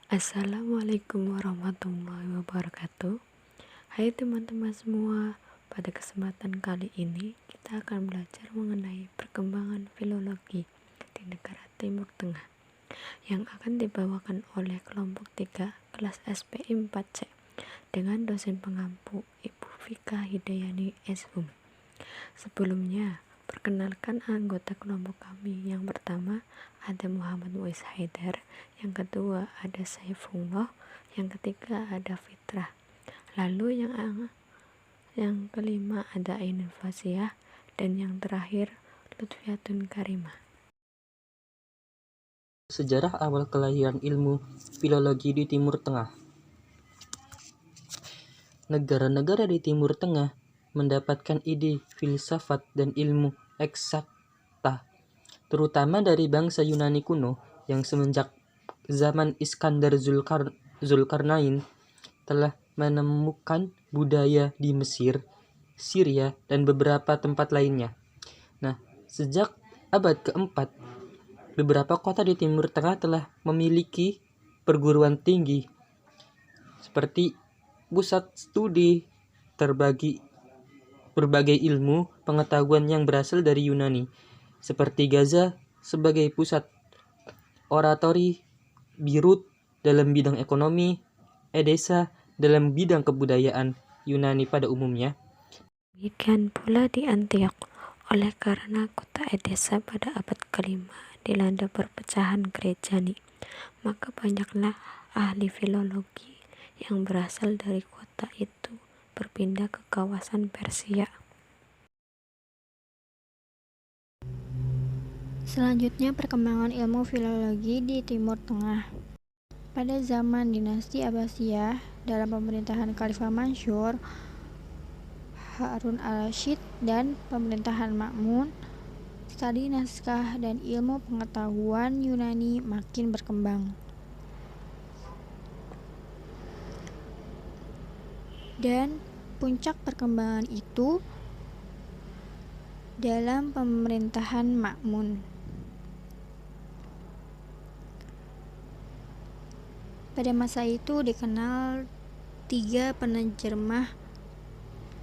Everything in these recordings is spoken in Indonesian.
Assalamualaikum warahmatullahi wabarakatuh. Hai teman-teman semua, pada kesempatan kali ini kita akan belajar mengenai perkembangan filologi di negara Timur Tengah yang akan dibawakan oleh kelompok 3 kelas SPI 4C dengan dosen pengampu Ibu Vika Hidayani SHUM. Sebelumnya, perkenalkan anggota kelompok kami. Yang pertama ada Muhammad Muiz Haidar, yang kedua ada Saifullah, yang ketiga ada Fitrah. Lalu yang kelima ada Ainul Fasiyah, dan yang terakhir Lutfiatun Karimah. Sejarah awal kelahiran ilmu filologi di Timur Tengah. Negara-negara di Timur Tengah mendapatkan ide filsafat dan ilmu eksakta, terutama dari bangsa Yunani kuno yang semenjak zaman Iskandar Zulkarnain telah menemukan budaya di Mesir, Syria, dan beberapa tempat lainnya. Nah, sejak abad keempat, beberapa kota di Timur Tengah telah memiliki perguruan tinggi seperti pusat studi berbagai ilmu pengetahuan yang berasal dari Yunani, seperti Gaza sebagai pusat oratori, Beirut dalam bidang ekonomi, Edessa dalam bidang kebudayaan Yunani pada umumnya. Demikian pula di Antioch, oleh karena kota Edessa pada abad kelima dilanda perpecahan Grejani, maka banyaklah ahli filologi yang berasal dari kota itu berpindah ke kawasan Persia. Selanjutnya, perkembangan ilmu filologi di Timur Tengah. Pada zaman dinasti Abbasiyah, dalam pemerintahan Khalifah Mansur, Harun al-Rashid, dan pemerintahan Ma'mun, studi naskah dan ilmu pengetahuan Yunani makin berkembang. Dan puncak perkembangan itu dalam pemerintahan Ma'mun. Pada masa itu dikenal 3 penerjemah,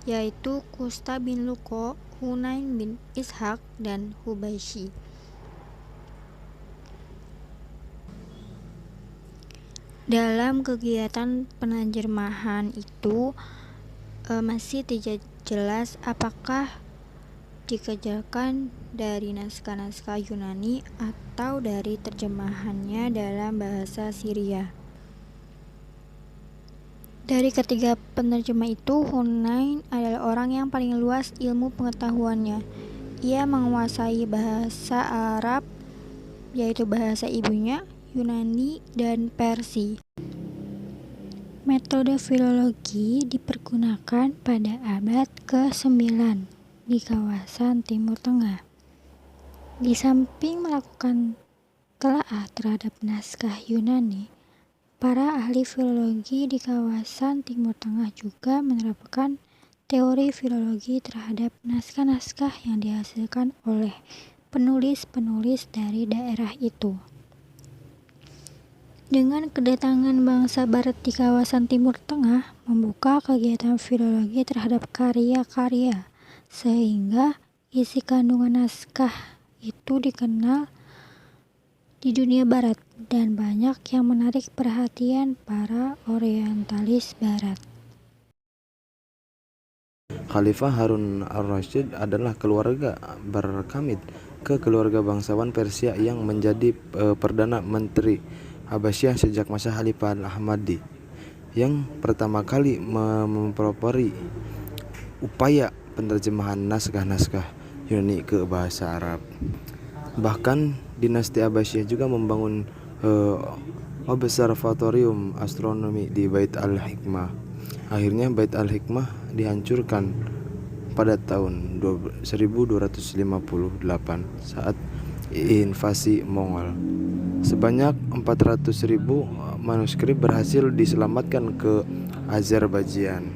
yaitu Kusta bin Luko, Hunain bin Ishaq, dan Hubaishi. Dalam kegiatan penerjemahan itu masih tidak jelas apakah dikerjakan dari naskah-naskah Yunani atau dari terjemahannya dalam bahasa Syria. Dari ketiga penerjemah itu, Hunain adalah orang yang paling luas ilmu pengetahuannya. Ia menguasai bahasa Arab, yaitu bahasa ibunya, Yunani, dan Persia. Metode filologi dipergunakan pada abad ke-9 di kawasan Timur Tengah. Di samping melakukan telaah terhadap naskah Yunani, para ahli filologi di kawasan Timur Tengah juga menerapkan teori filologi terhadap naskah-naskah yang dihasilkan oleh penulis-penulis dari daerah itu. Dengan kedatangan bangsa Barat di kawasan Timur Tengah, membuka kegiatan filologi terhadap karya-karya, sehingga isi kandungan naskah itu dikenal di dunia Barat dan banyak yang menarik perhatian para orientalis Barat. Khalifah Harun al-Rashid adalah keluarga berkamit ke keluarga bangsawan Persia yang menjadi Perdana Menteri Abbasiyah sejak masa Khalifah al-Ahmadi, yang pertama kali mempelopori upaya penerjemahan naskah-naskah Yunani ke bahasa Arab. Bahkan dinasti Abbasiyah juga membangun observatorium astronomi di Bait al-Hikmah. Akhirnya Bait al-Hikmah dihancurkan pada tahun 1258 saat invasi Mongol. Sebanyak 400.000 manuskrip berhasil diselamatkan ke Azerbaijan.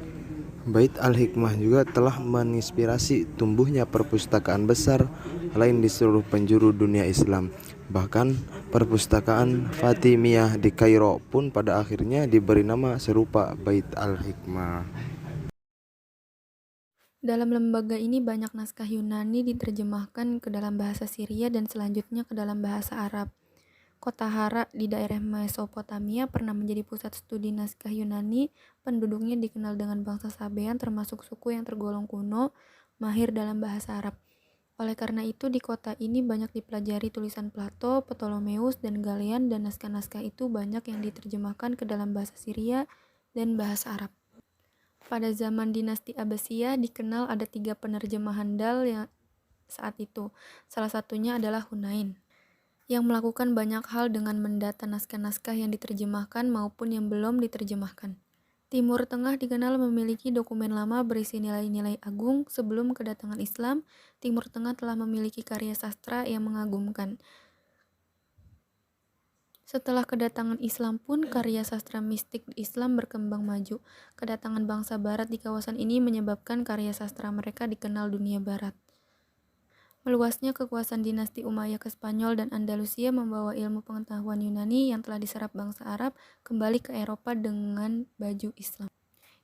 Bait al-Hikmah juga telah menginspirasi tumbuhnya perpustakaan besar lain di seluruh penjuru dunia Islam. Bahkan Perpustakaan Fatimiyah di Kairo pun pada akhirnya diberi nama serupa, Bait al-Hikmah. Dalam lembaga ini banyak naskah Yunani diterjemahkan ke dalam bahasa Syria dan selanjutnya ke dalam bahasa Arab. Kota Hara di daerah Mesopotamia pernah menjadi pusat studi naskah Yunani. Penduduknya dikenal dengan bangsa Sabean, termasuk suku yang tergolong kuno, mahir dalam bahasa Arab. Oleh karena itu, di kota ini banyak dipelajari tulisan Plato, Ptolemeus, dan Galean, dan naskah-naskah itu banyak yang diterjemahkan ke dalam bahasa Syria dan bahasa Arab. Pada zaman dinasti Abbasiyah dikenal ada 3 penerjemah handal yang saat itu. Salah satunya adalah Hunain, yang melakukan banyak hal dengan mendata naskah-naskah yang diterjemahkan maupun yang belum diterjemahkan. Timur Tengah dikenal memiliki dokumen lama berisi nilai-nilai agung. Sebelum kedatangan Islam, Timur Tengah telah memiliki karya sastra yang mengagumkan. Setelah kedatangan Islam pun, karya sastra mistik Islam berkembang maju. Kedatangan bangsa Barat di kawasan ini menyebabkan karya sastra mereka dikenal dunia Barat. Meluasnya kekuasaan dinasti Umayyah ke Spanyol dan Andalusia membawa ilmu pengetahuan Yunani yang telah diserap bangsa Arab kembali ke Eropa dengan baju Islam.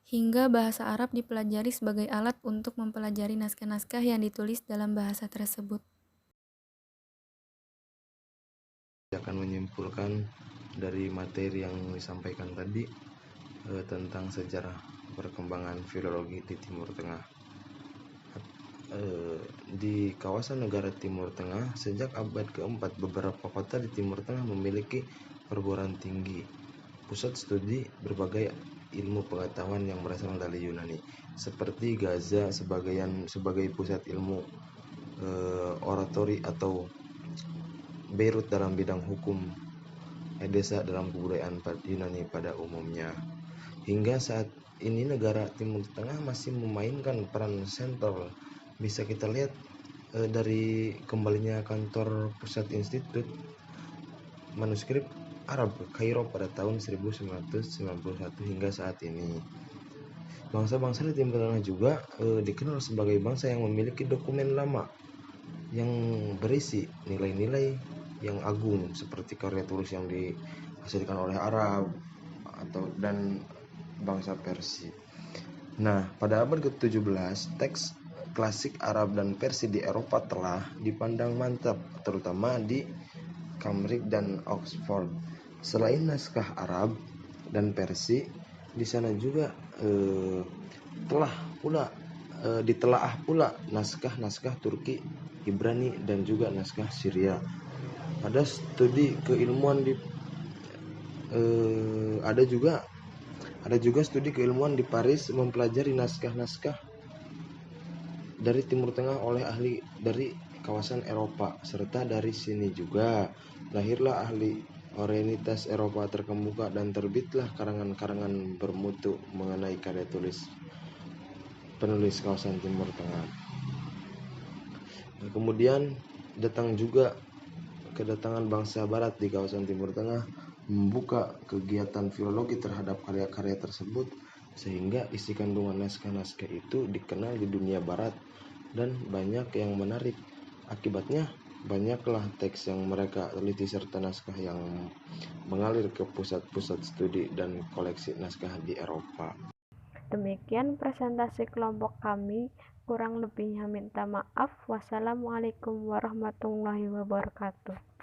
Hingga bahasa Arab dipelajari sebagai alat untuk mempelajari naskah-naskah yang ditulis dalam bahasa tersebut. Akan menyimpulkan dari materi yang disampaikan tadi tentang sejarah perkembangan filologi di Timur Tengah. Di kawasan negara Timur Tengah, sejak abad keempat, beberapa kota di Timur Tengah memiliki perguruan tinggi, pusat studi berbagai ilmu pengetahuan yang berasal dari Yunani, seperti Gaza sebagai pusat ilmu oratori atau Beirut dalam bidang hukum, Edesa dalam kebudayaan Yunani pada umumnya. Hingga saat ini negara Timur Tengah masih memainkan peran sentral. Bisa kita lihat dari kembalinya kantor pusat Institut Manuskrip Arab ke Kairo pada tahun 1991 hingga saat ini. Bangsa-bangsa di Timur Tengah juga dikenal sebagai bangsa yang memiliki dokumen lama yang berisi nilai-nilai yang agung seperti karya tulis yang dihasilkan oleh Arab dan bangsa Persia. Nah, pada abad ke-17, teks klasik Arab dan Persia di Eropa telah dipandang mantap, terutama di Cambridge dan Oxford. Selain naskah Arab dan Persia, di sana juga ditelaah pula naskah-naskah Turki, Ibrani, dan juga naskah Syria. Ada studi keilmuan ada juga studi keilmuan di Paris mempelajari naskah-naskah dari Timur Tengah oleh ahli dari kawasan Eropa, serta dari sini juga lahirlah ahli orientalitas Eropa terkemuka dan terbitlah karangan-karangan bermutu mengenai karya tulis penulis kawasan Timur Tengah. Kemudian datang juga kedatangan bangsa Barat di kawasan Timur Tengah membuka kegiatan filologi terhadap karya-karya tersebut, sehingga isi kandungan naskah-naskah itu dikenal di dunia Barat dan banyak yang menarik. Akibatnya banyaklah teks yang mereka teliti serta naskah yang mengalir ke pusat-pusat studi dan koleksi naskah di Eropa. Demikian presentasi kelompok kami, kurang lebihnya minta maaf. Wassalamualaikum warahmatullahi wabarakatuh.